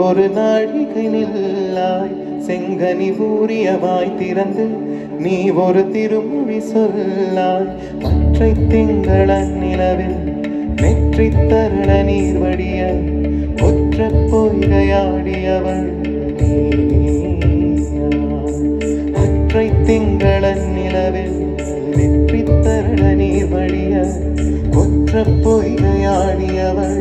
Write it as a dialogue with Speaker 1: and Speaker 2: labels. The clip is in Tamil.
Speaker 1: ஒரு நாழிகை நில்லாய் செங்கனி ஊரியமாய் திறந்து நீ ஒரு திருமொழி சொல்லாய் மற்றை திங்களன் நிலவில் நெற்றி தருண நீர் வடிய ஒற்ற பொய்கையாடியவள் மற்றை திங்களன் நிலவில் நெற்றி தருண நீர் வடிய ஒற்ற பொய்கையாடியவள்